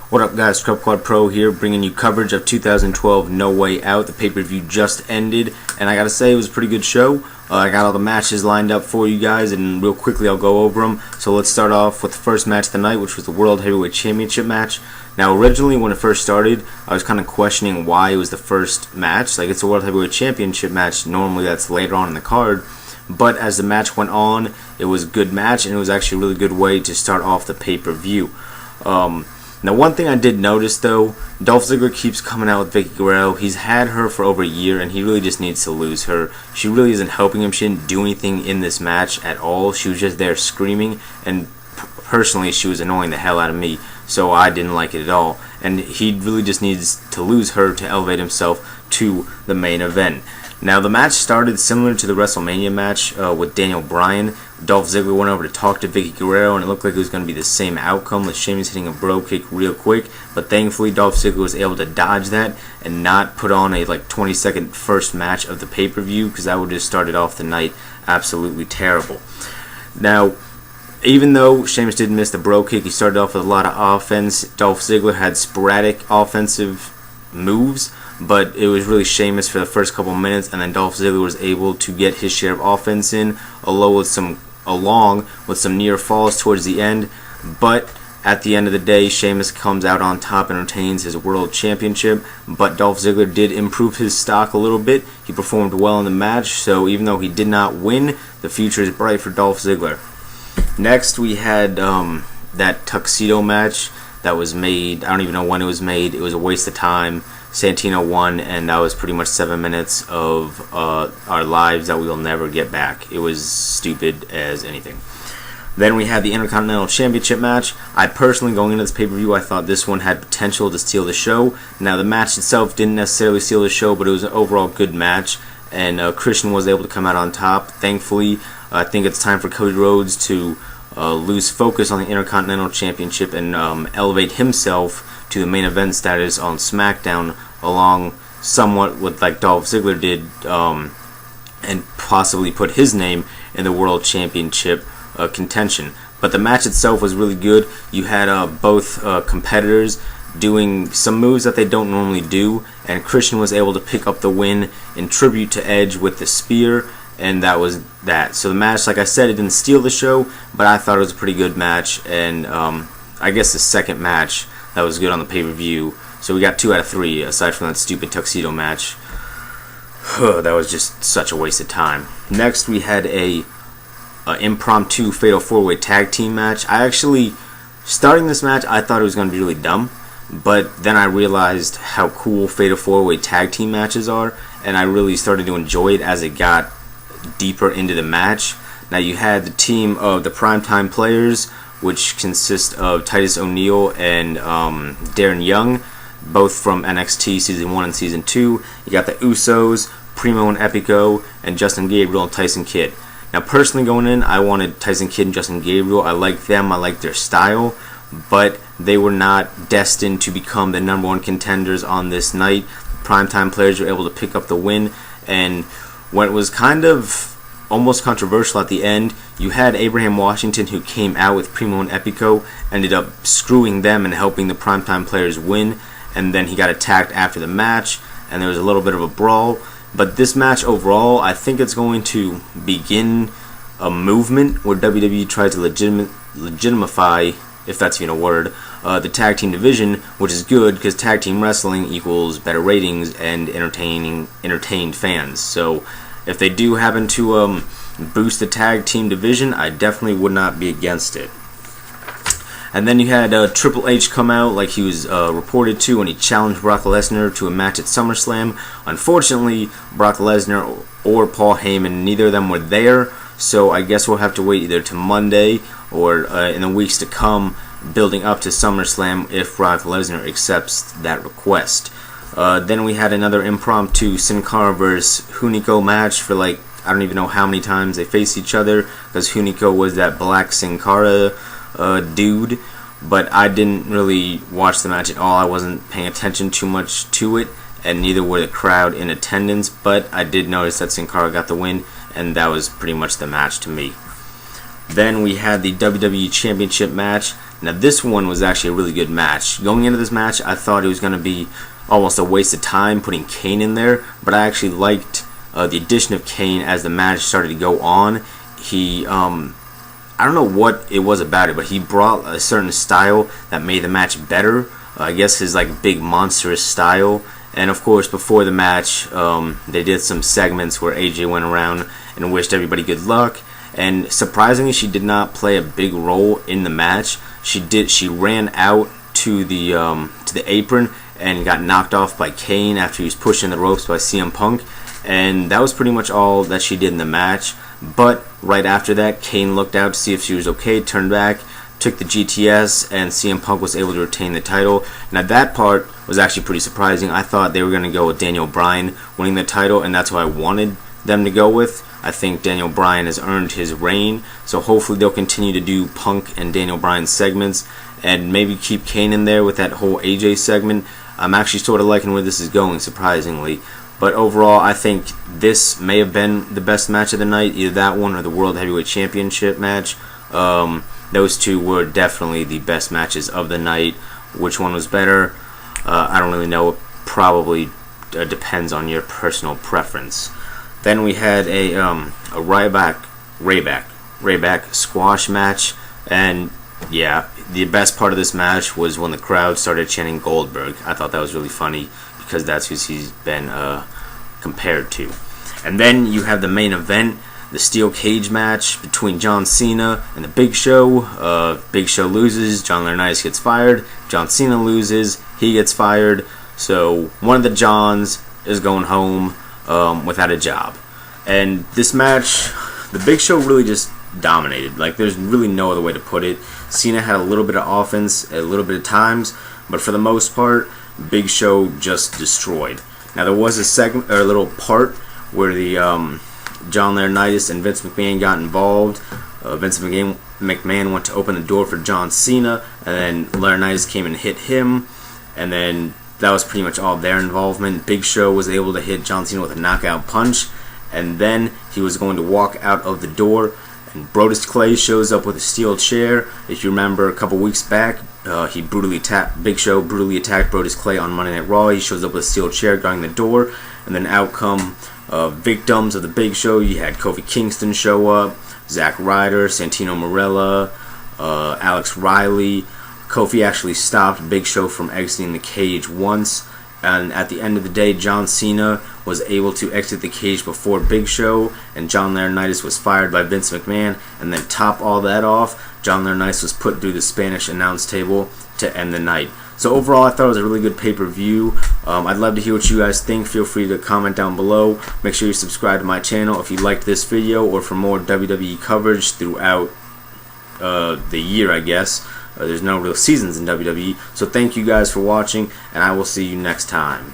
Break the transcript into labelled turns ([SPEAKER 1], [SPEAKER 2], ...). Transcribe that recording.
[SPEAKER 1] What up, guys? ScrubquadPRO here, bringing you coverage of 2012 No Way Out. The pay-per-view just ended, and I gotta say, it was a pretty good show. I got all the matches lined up for you guys, and real quickly I'll go over them. So let's start off with the first match of the night, which was the World Heavyweight Championship match. Now, originally, when it first started, I was kind of questioning why it was the first match. Like, it's a World Heavyweight Championship match. Normally, that's later on in the card. But as the match went on, it was a good match, and it was actually a really good way to start off the pay-per-view. Now, one thing I did notice, though, Dolph Ziggler keeps coming out with Vickie Guerrero. He's had her for over a year, and he really just needs to lose her. She really isn't helping him. She didn't do anything in this match at all. She was just there screaming, and personally, she was annoying the hell out of me, so I didn't like it at all. And he really just needs to lose her to elevate himself to the main event. Now, the match started similar to the WrestleMania match with Daniel Bryan. Dolph Ziggler went over to talk to Vickie Guerrero, and it looked like it was going to be the same outcome, with Sheamus hitting a bro kick real quick. But thankfully, Dolph Ziggler was able to dodge that and not put on a 20-second first match of the pay-per-view, because that would have started off the night absolutely terrible. Now, even though Sheamus did miss the bro kick, he started off with a lot of offense. Dolph Ziggler had sporadic offensive moves, but it was really Sheamus for the first couple minutes, and then Dolph Ziggler was able to get his share of offense in, along with some near falls towards the end. But at the end of the day, Sheamus comes out on top and retains his World Championship. But Dolph Ziggler did improve his stock a little bit. He performed well in the match, so even though he did not win, the future is bright for Dolph Ziggler. Next, we had that tuxedo match that was made. I don't even know when it was made. It was a waste of time. Santino won, and that was pretty much 7 minutes of our lives that we will never get back. It was stupid as anything. Then we had the Intercontinental Championship match. I personally, going into this pay-per-view, I thought this one had potential to steal the show. Now, the match itself didn't necessarily steal the show, but it was an overall good match, and Christian was able to come out on top. Thankfully, I think it's time for Cody Rhodes to lose focus on the Intercontinental Championship and elevate himself to the main event status on SmackDown, along somewhat with like Dolph Ziggler did, and possibly put his name in the World Championship contention. But the match itself was really good. You had both competitors doing some moves that they don't normally do, and Christian was able to pick up the win in tribute to Edge with the spear, and that was that. So the match, like I said, it didn't steal the show, but I thought it was a pretty good match, and I guess the second match that was good on the pay-per-view. So we got 2 out of 3, aside from that stupid tuxedo match. That was just such a waste of time. Next, we had a impromptu Fatal 4-Way Tag Team match. Starting this match, I thought it was going to be really dumb, but then I realized how cool Fatal 4-Way Tag Team matches are, and I really started to enjoy it as it got deeper into the match. Now, you had the team of the Primetime Players, which consist of Titus O'Neil and Darren Young, both from NXT Season 1 and Season 2. You got the Usos, Primo and Epico, and Justin Gabriel and Tyson Kidd. Now, personally going in, I wanted Tyson Kidd and Justin Gabriel. I like them, I like their style, but they were not destined to become the #1 contenders on this night. Primetime Players were able to pick up the win, and when it was kind of almost controversial at the end, you had Abraham Washington, who came out with Primo and Epico, ended up screwing them and helping the Primetime Players win, and then he got attacked after the match, and there was a little bit of a brawl. But this match overall, I think it's going to begin a movement where WWE tries to legitimify, if that's even a word, the tag team division, which is good because tag team wrestling equals better ratings and entertained fans. So if they do happen to boost the tag team division, I definitely would not be against it. And then you had Triple H come out like he was reported to, and he challenged Brock Lesnar to a match at SummerSlam. Unfortunately, Brock Lesnar or Paul Heyman, neither of them were there, so I guess we'll have to wait either to Monday or in the weeks to come, building up to SummerSlam, if Brock Lesnar accepts that request. Then we had another impromptu Sin Cara vs. Hunico match for I don't even know how many times they faced each other, because Hunico was that black Sin Cara dude, but I didn't really watch the match at all. I wasn't paying attention too much to it, and neither were the crowd in attendance, but I did notice that Sin Cara got the win, and that was pretty much the match to me. Then we had the WWE Championship match. Now this one was actually a really good match. Going into this match, I thought it was going to be almost a waste of time putting Kane in there, but I actually liked the addition of Kane as the match started to go on. He, I don't know what it was about it, but he brought a certain style that made the match better. I guess his like big monstrous style. And of course, before the match, they did some segments where AJ went around and wished everybody good luck. And surprisingly, she did not play a big role in the match. She ran out to the apron and got knocked off by Kane after he was pushing the ropes by CM Punk. And that was pretty much all that she did in the match. But right after that, Kane looked out to see if she was okay, turned back, took the GTS, and CM Punk was able to retain the title. Now that part was actually pretty surprising. I thought they were going to go with Daniel Bryan winning the title, and that's what I wanted them to go with. I think Daniel Bryan has earned his reign, so hopefully they'll continue to do Punk and Daniel Bryan segments, and maybe keep Kane in there with that whole AJ segment. I'm actually sort of liking where this is going, surprisingly. But overall, I think this may have been the best match of the night, either that one or the World Heavyweight Championship match. Those two were definitely the best matches of the night. Which one was better? I don't really know. It probably depends on your personal preference. Then we had a Ryback squash match, and yeah, the best part of this match was when the crowd started chanting Goldberg. I thought that was really funny because that's who he's been compared to. And then you have the main event, the steel cage match between John Cena and the Big Show. Big Show loses, John Laurinaitis gets fired. John Cena loses, he gets fired. So one of the Johns is going home without a job. And this match, the Big Show really just dominated. Like, there's really no other way to put it. Cena had a little bit of offense at a little bit of times, but for the most part, Big Show just destroyed. Now there was a segment or a little part where the John Laurinaitis and Vince McMahon got involved. Vince McMahon went to open the door for John Cena, and then Laurinaitis came and hit him, and then that was pretty much all their involvement. Big Show was able to hit John Cena with a knockout punch, and then he was going to walk out of the door, and Brodus Clay shows up with a steel chair. If you remember a couple weeks back, Big Show brutally attacked Brodus Clay on Monday Night Raw. He shows up with a steel chair guarding the door, and then out come victims of the Big Show. You had Kofi Kingston show up, Zack Ryder, Santino Marella, Alex Riley. Kofi actually stopped Big Show from exiting the cage once, and at the end of the day, John Cena was able to exit the cage before Big Show, and John Laurinaitis was fired by Vince McMahon. And then top all that off, John Laurinaitis was put through the Spanish announce table to end the night. So overall, I thought it was a really good pay-per-view. I'd love to hear what you guys think. Feel free to comment down below. Make sure you subscribe to my channel if you liked this video, or for more WWE coverage throughout the year, I guess. There's no real seasons in WWE. So thank you guys for watching, and I will see you next time.